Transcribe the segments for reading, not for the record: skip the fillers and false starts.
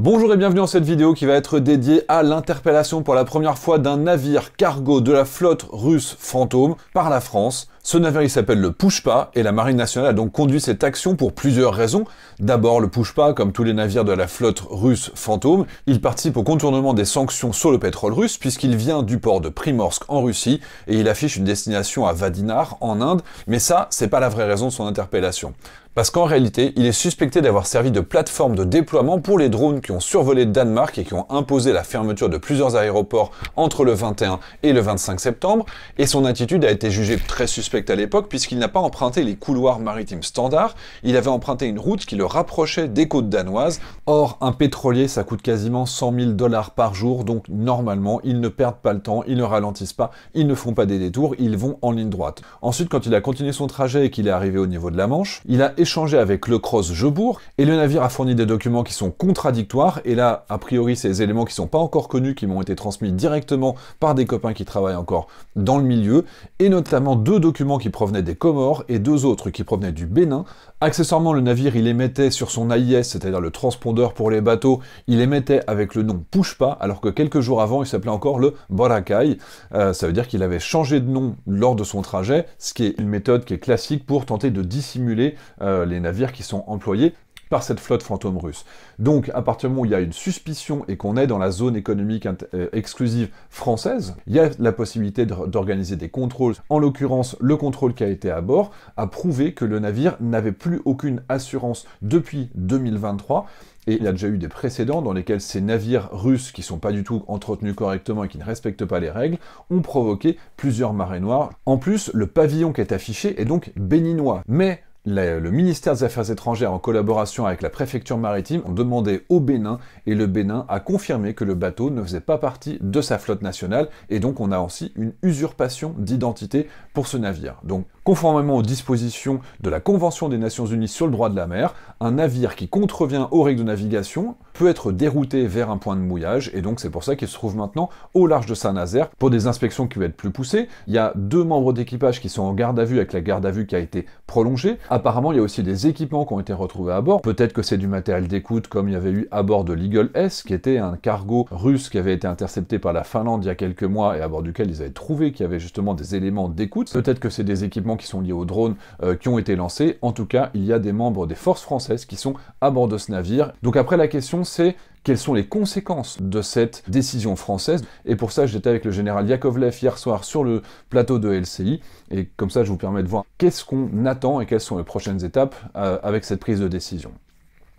Bonjour et bienvenue dans cette vidéo qui va être dédiée à l'interpellation pour la première fois d'un navire cargo de la flotte russe Fantôme par la France. Ce navire il s'appelle le Pushpa et la Marine nationale a donc conduit cette action pour plusieurs raisons. D'abord le Pushpa, comme tous les navires de la flotte russe Fantôme, il participe au contournement des sanctions sur le pétrole russe puisqu'il vient du port de Primorsk en Russie et il affiche une destination à Vadinar en Inde, mais ça c'est pas la vraie raison de son interpellation. Parce qu'en réalité, il est suspecté d'avoir servi de plateforme de déploiement pour les drones qui ont survolé Danemark et qui ont imposé la fermeture de plusieurs aéroports entre le 21 et le 25 septembre, et son attitude a été jugée très suspecte à l'époque puisqu'il n'a pas emprunté les couloirs maritimes standards, il avait emprunté une route qui le rapprochait des côtes danoises. Or, un pétrolier, ça coûte quasiment 100 000 $ par jour, donc normalement, ils ne perdent pas le temps, ils ne ralentissent pas, ils ne font pas des détours, ils vont en ligne droite. Ensuite, quand il a continué son trajet et qu'il est arrivé au niveau de la Manche, il a échangé avec le Cross Jebourg, et le navire a fourni des documents qui sont contradictoires, et là, a priori, c'est des éléments qui sont pas encore connus, qui m'ont été transmis directement par des copains qui travaillent encore dans le milieu, et notamment 2 documents qui provenaient des Comores, et 2 autres qui provenaient du Bénin. Accessoirement, le navire, il émettait sur son AIS, c'est-à-dire le transpondeur pour les bateaux, il émettait avec le nom Pushpa, alors que quelques jours avant, il s'appelait encore le Boracay. Ça veut dire qu'il avait changé de nom lors de son trajet, ce qui est une méthode qui est classique pour tenter de dissimuler les navires qui sont employés par cette flotte fantôme russe. Donc, à partir du moment où il y a une suspicion et qu'on est dans la zone économique exclusive française, il y a la possibilité d'organiser des contrôles. En l'occurrence, le contrôle qui a été à bord a prouvé que le navire n'avait plus aucune assurance depuis 2023, et il y a déjà eu des précédents dans lesquels ces navires russes qui sont pas du tout entretenus correctement et qui ne respectent pas les règles ont provoqué plusieurs marées noires. En plus, le pavillon qui est affiché est donc béninois. Mais le ministère des Affaires étrangères, en collaboration avec la préfecture maritime, ont demandé au Bénin, et le Bénin a confirmé que le bateau ne faisait pas partie de sa flotte nationale, et donc on a aussi une usurpation d'identité pour ce navire. Donc, conformément aux dispositions de la Convention des Nations Unies sur le droit de la mer, un navire qui contrevient aux règles de navigation peut être dérouté vers un point de mouillage, et donc c'est pour ça qu'il se trouve maintenant au large de Saint-Nazaire pour des inspections qui vont être plus poussées. Il y a 2 membres d'équipage qui sont en garde à vue, avec la garde à vue qui a été prolongée. Apparemment, il y a aussi des équipements qui ont été retrouvés à bord. Peut-être que c'est du matériel d'écoute, comme il y avait eu à bord de l'Eagle S, qui était un cargo russe qui avait été intercepté par la Finlande il y a quelques mois, et à bord duquel ils avaient trouvé qu'il y avait justement des éléments d'écoute. Peut-être que c'est des équipements qui sont liés aux drones qui ont été lancés. En tout cas, il y a des membres des forces françaises qui sont à bord de ce navire. Donc après, la question c'est: quelles sont les conséquences de cette décision française? Et pour ça, j'étais avec le général Yakovlev hier soir sur le plateau de LCI, et comme ça, je vous permets de voir qu'est-ce qu'on attend et quelles sont les prochaines étapes avec cette prise de décision.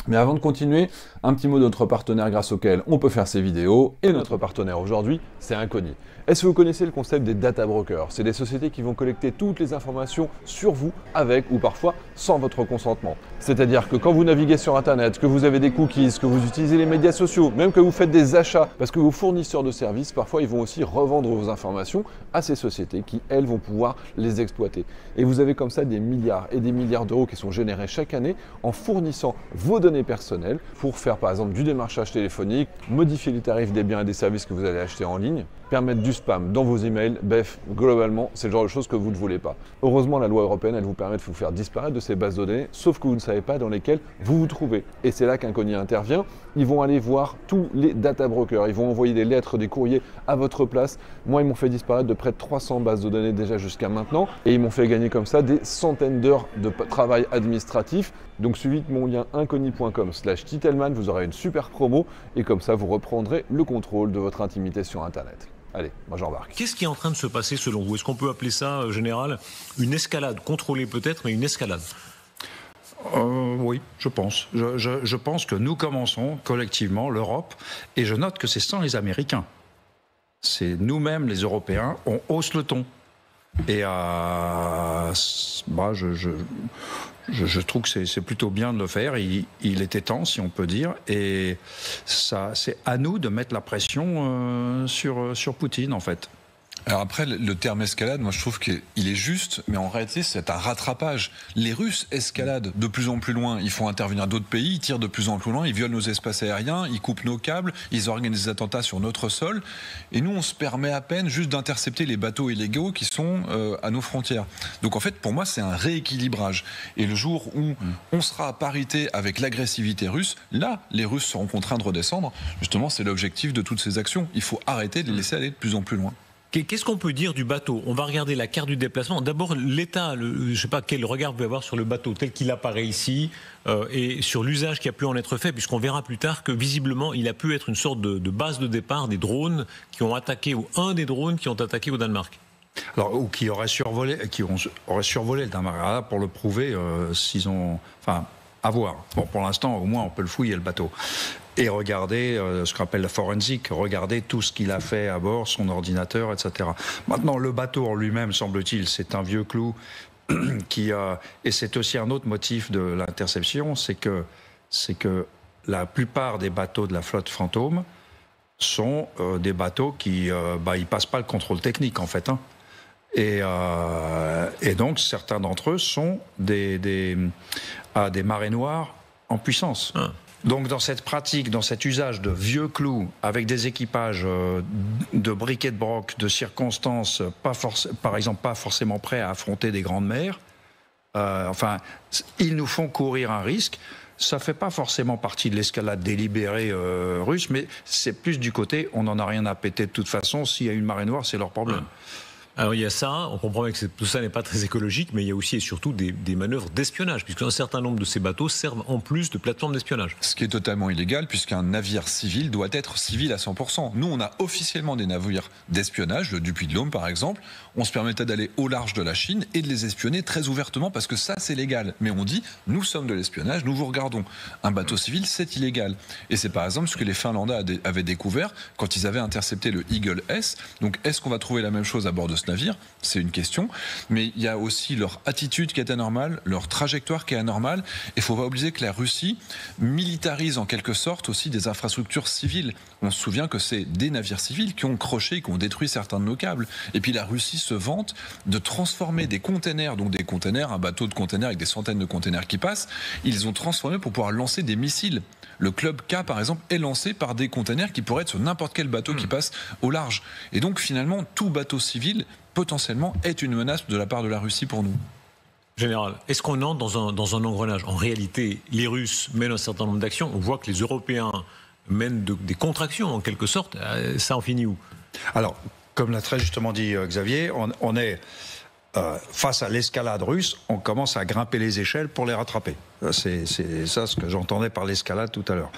Mais avant de continuer, un petit mot de notre partenaire grâce auquel on peut faire ces vidéos, et notre partenaire aujourd'hui, c'est Incogni. Est-ce que vous connaissez le concept des data brokers? C'est des sociétés qui vont collecter toutes les informations sur vous, avec ou parfois sans votre consentement. C'est-à-dire que quand vous naviguez sur Internet, que vous avez des cookies, que vous utilisez les médias sociaux, même que vous faites des achats, parce que vos fournisseurs de services, parfois ils vont aussi revendre vos informations à ces sociétés qui, elles, vont pouvoir les exploiter. Et vous avez comme ça des milliards et des milliards d'euros qui sont générés chaque année en fournissant vos données personnelles pour faire par exemple du démarchage téléphonique, modifier les tarifs des biens et des services que vous allez acheter en ligne, permettre du spam dans vos emails. Bref, globalement, c'est le genre de choses que vous ne voulez pas. Heureusement, la loi européenne, elle vous permet de vous faire disparaître de ces bases de données, sauf que vous ne savez pas dans lesquelles vous vous trouvez. Et c'est là qu'Incogni intervient. Ils vont aller voir tous les data brokers, ils vont envoyer des lettres, des courriers à votre place. Moi, ils m'ont fait disparaître de près de 300 bases de données déjà jusqu'à maintenant, et ils m'ont fait gagner comme ça des centaines d'heures de travail administratif. Donc suivez mon lien incogni.com/Titelman, vous aurez une super promo, et comme ça, vous reprendrez le contrôle de votre intimité sur Internet. Allez, moi j'embarque. Qu'est-ce qui est en train de se passer selon vous? Est-ce qu'on peut appeler ça, général, une escalade? Contrôlée peut-être, mais une escalade? Oui, je pense. Je pense que nous commençons collectivement, l'Europe, et je note que c'est sans les Américains. C'est nous-mêmes, les Européens, on hausse le ton. Et je trouve que c'est plutôt bien de le faire. Il était temps, si on peut dire. Et ça, c'est à nous de mettre la pression sur Poutine, en fait. Alors après, le terme escalade, moi je trouve qu'il est juste, mais en réalité c'est un rattrapage. Les Russes escaladent de plus en plus loin, ils font intervenir d'autres pays, ils tirent de plus en plus loin, ils violent nos espaces aériens, ils coupent nos câbles, ils organisent des attentats sur notre sol, et nous on se permet à peine juste d'intercepter les bateaux illégaux qui sont à nos frontières. Donc en fait pour moi c'est un rééquilibrage. Et le jour où on sera à parité avec l'agressivité russe, là les Russes seront contraints de redescendre. Justement c'est l'objectif de toutes ces actions. Il faut arrêter de les laisser aller de plus en plus loin. Qu'est-ce qu'on peut dire du bateau? On va regarder la carte du déplacement. D'abord, l'état, je ne sais pas quel regard vous pouvez avoir sur le bateau tel qu'il apparaît ici et sur l'usage qui a pu en être fait, puisqu'on verra plus tard que visiblement, il a pu être une sorte de base de départ des drones qui ont attaqué, ou un des drones qui ont attaqué au Danemark. Alors, ou qui auraient survolé le Danemark. Là, pour le prouver, s'ils ont... Enfin, à voir. Bon, pour l'instant, au moins, on peut le fouiller, le bateau. Et regarder ce qu'on appelle la forensique, regarder tout ce qu'il a fait à bord, son ordinateur, etc. Maintenant, le bateau en lui-même, semble-t-il, c'est un vieux clou et c'est aussi un autre motif de l'interception, c'est que la plupart des bateaux de la flotte Fantôme sont des bateaux qui ils passent pas le contrôle technique, en fait. Hein. Et donc, certains d'entre eux sont des marées noires en puissance. Ah. Donc dans cette pratique, dans cet usage de vieux clous avec des équipages de briquet de broc, de circonstances, par exemple pas forcément prêts à affronter des grandes mers, ils nous font courir un risque. Ça fait pas forcément partie de l'escalade délibérée russe, mais c'est plus du côté on n'en a rien à péter de toute façon. S'il y a une marée noire, c'est leur problème. Alors il y a ça, on comprend bien que tout ça n'est pas très écologique, mais il y a aussi et surtout des manœuvres d'espionnage, puisqu'un certain nombre de ces bateaux servent en plus de plateformes d'espionnage. Ce qui est totalement illégal, puisqu'un navire civil doit être civil à 100%. Nous, on a officiellement des navires d'espionnage, le Dupuy de l'Aume par exemple, on se permettait d'aller au large de la Chine et de les espionner très ouvertement, parce que ça c'est légal. Mais on dit, nous sommes de l'espionnage, nous vous regardons. Un bateau civil, c'est illégal. Et c'est par exemple ce que les Finlandais avaient découvert quand ils avaient intercepté le Eagle S. Donc est-ce qu'on va trouver la même chose à bord de ce navire? C'est une question, mais il y a aussi leur attitude qui est anormale, leur trajectoire qui est anormale. Et il faut pas oublier que la Russie militarise en quelque sorte aussi des infrastructures civiles. On se souvient que c'est des navires civils qui ont croché, qui ont détruit certains de nos câbles. Et puis la Russie se vante de transformer des containers, donc des containers, un bateau de containers avec des centaines de containers qui passent, ils ont transformé pour pouvoir lancer des missiles. Le Club K, par exemple, est lancé par des containers qui pourraient être sur n'importe quel bateau qui passe au large. Et donc, finalement, tout bateau civil, potentiellement, est une menace de la part de la Russie pour nous. Général, est-ce qu'on entre dans un engrenage? En réalité, les Russes mènent un certain nombre d'actions. On voit que les Européens mènent des contractions, en quelque sorte. Ça en finit où? Alors, comme l'a très justement dit Xavier, on est... face à l'escalade russe, on commence à grimper les échelles pour les rattraper. C'est ça ce que j'entendais par l'escalade tout à l'heure.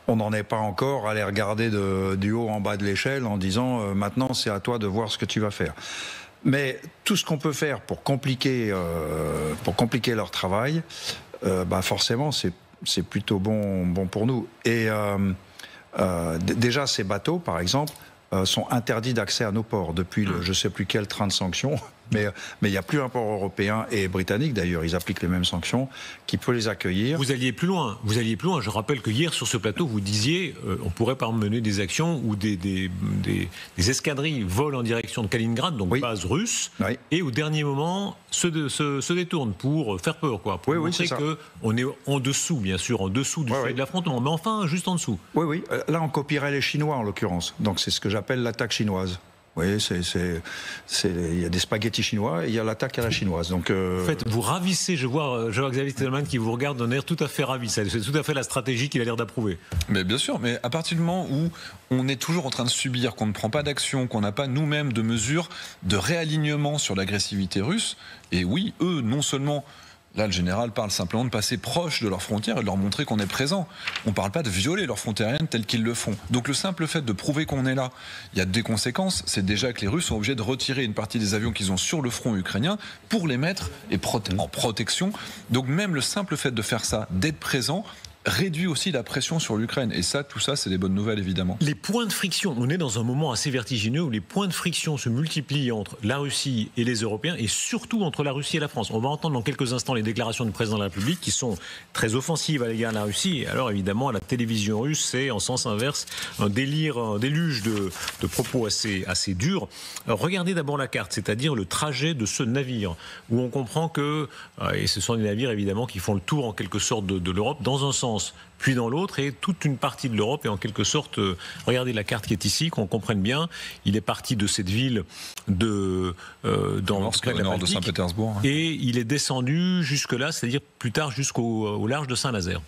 On n'en est pas encore à les regarder du haut en bas de l'échelle en disant maintenant c'est à toi de voir ce que tu vas faire. Mais tout ce qu'on peut faire pour compliquer leur travail, forcément c'est plutôt bon pour nous. Et déjà ces bateaux, par exemple, sont interdits d'accès à nos ports depuis je ne sais plus quel train de sanctions, mais il n'y a plus un port européen et britannique d'ailleurs, ils appliquent les mêmes sanctions, qui peut les accueillir. Vous alliez plus loin. Je rappelle que hier sur ce plateau, vous disiez on pourrait par exemple mener des actions où des escadrilles volent en direction de Kaliningrad, donc base russe, et au dernier moment se détournent pour faire peur, pour montrer qu'on est en dessous, bien sûr, en dessous du seuil de l'affrontement, mais enfin juste en dessous. Oui. Là on copierait les Chinois en l'occurrence, donc c'est ce que j'appelle l'attaque chinoise. Oui, il y a des spaghettis chinois et il y a l'attaque à la chinoise. Donc, En fait, vous ravissez, je vois Xavier Stelman qui vous regarde d'un air tout à fait ravi. C'est tout à fait la stratégie qu'il a l'air d'approuver. Mais bien sûr, mais à partir du moment où on est toujours en train de subir, qu'on ne prend pas d'action, qu'on n'a pas nous-mêmes de mesures de réalignement sur l'agressivité russe, et oui, eux, non seulement... Là, le général parle simplement de passer proche de leurs frontières et de leur montrer qu'on est présent. On ne parle pas de violer leurs frontières aériennes telles qu'ils le font. Donc le simple fait de prouver qu'on est là, il y a des conséquences. C'est déjà que les Russes sont obligés de retirer une partie des avions qu'ils ont sur le front ukrainien pour les mettre en protection. Donc même le simple fait de faire ça, d'être présent, réduit aussi la pression sur l'Ukraine. Et ça, tout ça, c'est des bonnes nouvelles, évidemment. Les points de friction, on est dans un moment assez vertigineux où les points de friction se multiplient entre la Russie et les Européens, et surtout entre la Russie et la France. On va entendre dans quelques instants les déclarations du président de la République qui sont très offensives à l'égard de la Russie. Et alors, évidemment, à la télévision russe, c'est en sens inverse un délire, un déluge de propos assez durs. Alors, regardez d'abord la carte, c'est-à-dire le trajet de ce navire, où on comprend que, et ce sont des navires évidemment qui font le tour en quelque sorte de l'Europe, dans un sens puis dans l'autre, et toute une partie de l'Europe est en quelque sorte, regardez la carte qui est ici, qu'on comprenne bien, il est parti de cette ville dans le nord de Saint-Pétersbourg, et il est descendu jusque-là, c'est-à-dire plus tard jusqu'au large de Saint-Nazaire.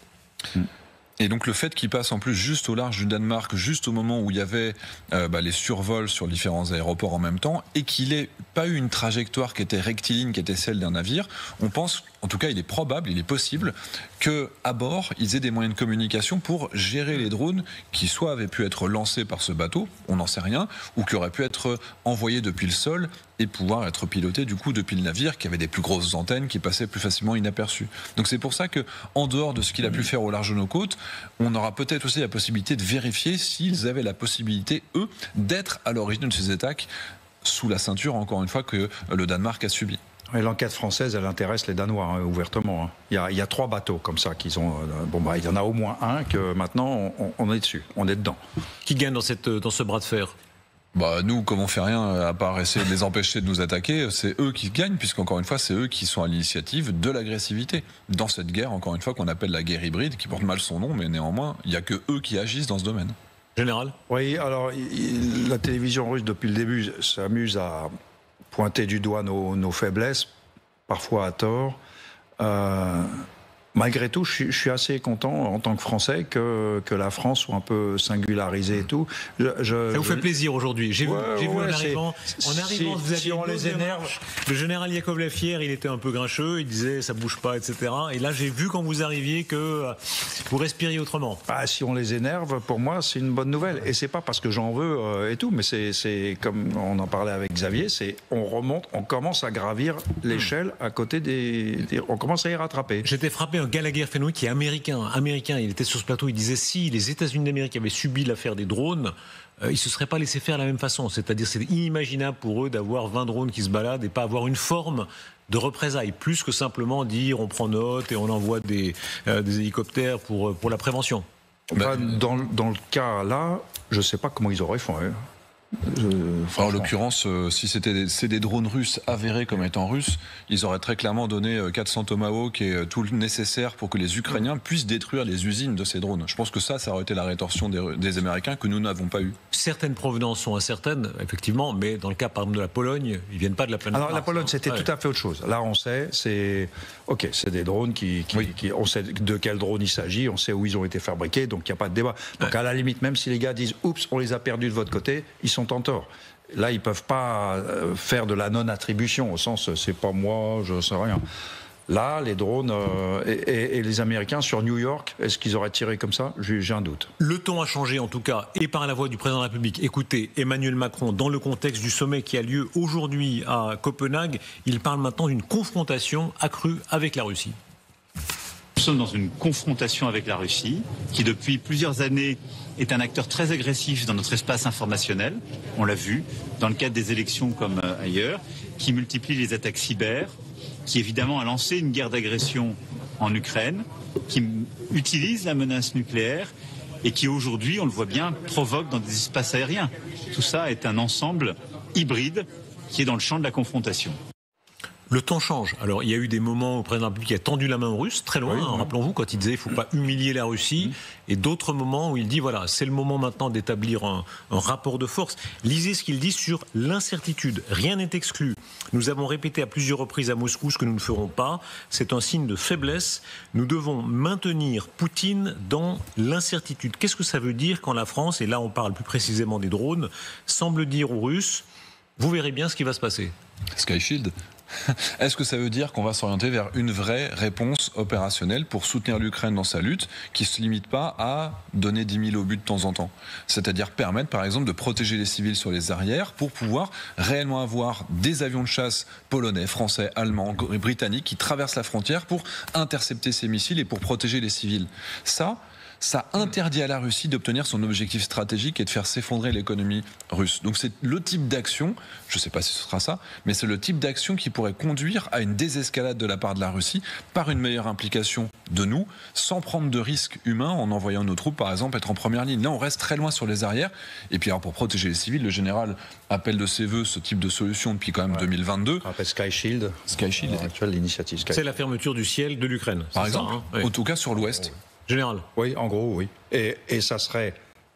Et donc le fait qu'il passe en plus juste au large du Danemark, juste au moment où il y avait les survols sur différents aéroports en même temps, et qu'il n'ait pas eu une trajectoire qui était rectiligne, qui était celle d'un navire, on pense, en tout cas il est probable, il est possible, qu'à bord, ils aient des moyens de communication pour gérer les drones qui soit avaient pu être lancés par ce bateau, on n'en sait rien, ou qui auraient pu être envoyés depuis le sol et pouvoir être pilotés du coup depuis le navire, qui avait des plus grosses antennes, qui passaient plus facilement inaperçues. Donc c'est pour ça que, en dehors de ce qu'il a pu faire au large de nos côtes, on aura peut-être aussi la possibilité de vérifier s'ils avaient la possibilité, eux, d'être à l'origine de ces attaques sous la ceinture, encore une fois, que le Danemark a subi. Et l'enquête française, elle intéresse les Danois, ouvertement. Il y a 3 bateaux comme ça qu'ils ont. Il y en a au moins un que maintenant on est dessus, on est dedans. Qui gagne dans ce bras de fer ? Nous, comme on fait rien à part essayer de les empêcher de nous attaquer, c'est eux qui gagnent, puisqu'encore une fois, c'est eux qui sont à l'initiative de l'agressivité. Dans cette guerre, encore une fois, qu'on appelle la guerre hybride, qui porte mal son nom, mais néanmoins, il n'y a que eux qui agissent dans ce domaine. Général ? Oui, alors, la télévision russe, depuis le début, s'amuse à pointer du doigt nos faiblesses, parfois à tort. Malgré tout, je suis assez content en tant que Français que la France soit un peu singularisée et tout. Ça vous fait plaisir aujourd'hui. J'ai vu en arrivant, vous aviez on les énerve. Le général Yakovlev hier, il était un peu grincheux, il disait ça bouge pas, etc. Et là, j'ai vu quand vous arriviez que vous respiriez autrement. Si on les énerve, pour moi, c'est une bonne nouvelle. Et c'est pas parce que j'en veux et tout, mais c'est comme on en parlait avec Xavier, on remonte, on commence à gravir l'échelle à côté on commence à y rattraper. J'étais frappé. Gallagher-Fenwick qui est américain, il était sur ce plateau, il disait si les États-Unis d'Amérique avaient subi l'affaire des drones, ils ne se seraient pas laissés faire de la même façon. C'est-à-dire c'est inimaginable pour eux d'avoir 20 drones qui se baladent et pas avoir une forme de représailles, plus que simplement dire on prend note et on envoie des hélicoptères pour la prévention. Dans le cas là, je ne sais pas comment ils auraient fait. En l'occurrence, si c'est des drones russes avérés comme étant russes, ils auraient très clairement donné 400 Tomahawk et tout le nécessaire pour que les Ukrainiens puissent détruire les usines de ces drones. Je pense que ça aurait été la rétorsion des Américains que nous n'avons pas eu. Certaines provenances sont incertaines, effectivement, mais dans le cas par exemple de la Pologne, ils viennent pas de la planète Mars. Alors la Pologne, c'était tout à fait autre chose. Là, on sait, c'est des drones on sait de quel drone il s'agit, on sait où ils ont été fabriqués, donc il n'y a pas de débat. Donc à la limite, même si les gars disent oups, on les a perdus de votre côté, ils sont en tort. Là, ils peuvent pas faire de la non-attribution, au sens c'est pas moi, je sais rien. Là, les drones et les Américains sur New York, est-ce qu'ils auraient tiré comme ça ? J'ai un doute. Le ton a changé en tout cas, et par la voix du président de la République. Écoutez, Emmanuel Macron, dans le contexte du sommet qui a lieu aujourd'hui à Copenhague, il parle maintenant d'une confrontation accrue avec la Russie. Nous sommes dans une confrontation avec la Russie, qui depuis plusieurs années est un acteur très agressif dans notre espace informationnel. On l'a vu dans le cadre des élections comme ailleurs, qui multiplie les attaques cyber, qui évidemment a lancé une guerre d'agression en Ukraine, qui utilise la menace nucléaire et qui aujourd'hui, on le voit bien, provoque dans des espaces aériens. Tout ça est un ensemble hybride qui est dans le champ de la confrontation. Le temps change. Alors, il y a eu des moments où le président de la République a tendu la main aux Russes, très loin, rappelons-vous, quand il disait il ne faut pas humilier la Russie, et d'autres moments où il dit voilà, c'est le moment maintenant d'établir un rapport de force. Lisez ce qu'il dit sur l'incertitude. Rien n'est exclu. Nous avons répété à plusieurs reprises à Moscou ce que nous ne ferons pas. C'est un signe de faiblesse. Nous devons maintenir Poutine dans l'incertitude. Qu'est-ce que ça veut dire quand la France, et là on parle plus précisément des drones, semble dire aux Russes vous verrez bien ce qui va se passer. Sky Shield. Est-ce que ça veut dire qu'on va s'orienter vers une vraie réponse opérationnelle pour soutenir l'Ukraine dans sa lutte, qui ne se limite pas à donner 10 000 obus de temps en temps? C'est-à-dire permettre, par exemple, de protéger les civils sur les arrières pour pouvoir réellement avoir des avions de chasse polonais, français, allemands, britanniques qui traversent la frontière pour intercepter ces missiles et pour protéger les civils. Ça interdit à la Russie d'obtenir son objectif stratégique et de faire s'effondrer l'économie russe. Donc c'est le type d'action, je ne sais pas si ce sera ça, mais c'est le type d'action qui pourrait conduire à une désescalade de la part de la Russie par une meilleure implication de nous, sans prendre de risques humains en envoyant nos troupes, par exemple, être en première ligne. Là, on reste très loin sur les arrières. Et puis alors, pour protéger les civils, le général appelle de ses voeux ce type de solution depuis quand même 2022. On appelle Sky Shield. Sky Shield. L'initiative Sky. C'est la fermeture du ciel de l'Ukraine. Par exemple, ça, hein, en tout cas sur l'Ouest. Général. Oui, en gros, oui. Et ça serait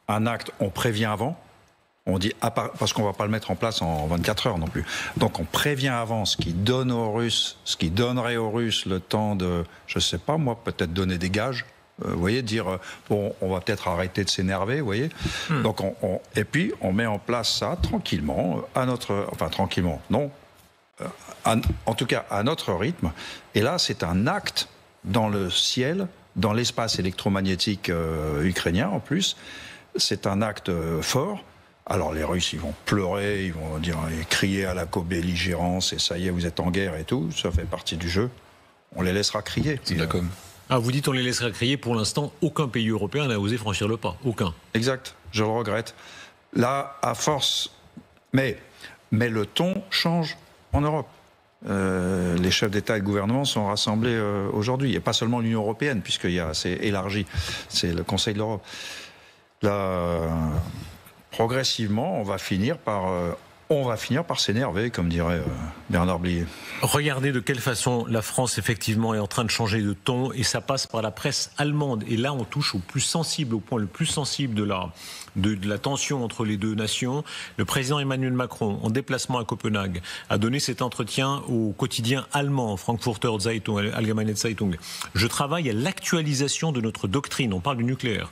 un acte, on prévient avant, on dit, parce qu'on ne va pas le mettre en place en 24 heures non plus. Donc on prévient avant, ce qui donnerait aux Russes le temps de, je ne sais pas moi, peut-être donner des gages. Vous voyez, dire, bon, on va peut-être arrêter de s'énerver, vous voyez. Donc et puis on met en place ça tranquillement, tranquillement, non. En tout cas, à notre rythme. Et là, c'est un acte dans le ciel, dans l'espace électromagnétique ukrainien en plus. C'est un acte fort. Alors les Russes, ils vont pleurer, ils vont dire, crier à la co-belligérance, et ça y est, vous êtes en guerre et tout, ça fait partie du jeu. On les laissera crier. C'est de la com. Ah, vous dites on les laissera crier, pour l'instant, aucun pays européen n'a osé franchir le pas. Aucun. Exact, je le regrette. Là, à force... Mais le ton change en Europe. Les chefs d'État et de gouvernement sont rassemblés aujourd'hui, et pas seulement l'Union européenne, c'est élargi, c'est le Conseil de l'Europe. Là, progressivement, on va finir par s'énerver, comme dirait Bernard Blier. Regardez de quelle façon la France, effectivement, est en train de changer de ton, et ça passe par la presse allemande. Et là, on touche au plus sensible, au point le plus sensible de la tension entre les deux nations. Le président Emmanuel Macron, en déplacement à Copenhague, a donné cet entretien au quotidien allemand, Frankfurter Zeitung, Allgemeine Zeitung. Je travaille à l'actualisation de notre doctrine, on parle du nucléaire.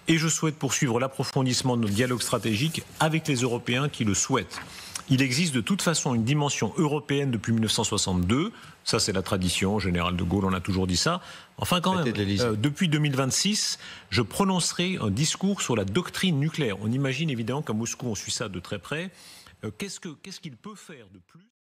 Et je souhaite poursuivre l'approfondissement de notre dialogue stratégique avec les Européens qui le souhaitent. Il existe de toute façon une dimension européenne depuis 1962. Ça, c'est la tradition. Général de Gaulle, on a toujours dit ça. Enfin, quand même, depuis 2026, je prononcerai un discours sur la doctrine nucléaire. On imagine évidemment qu'à Moscou, on suit ça de très près. Qu'est-ce qu'il peut faire de plus ?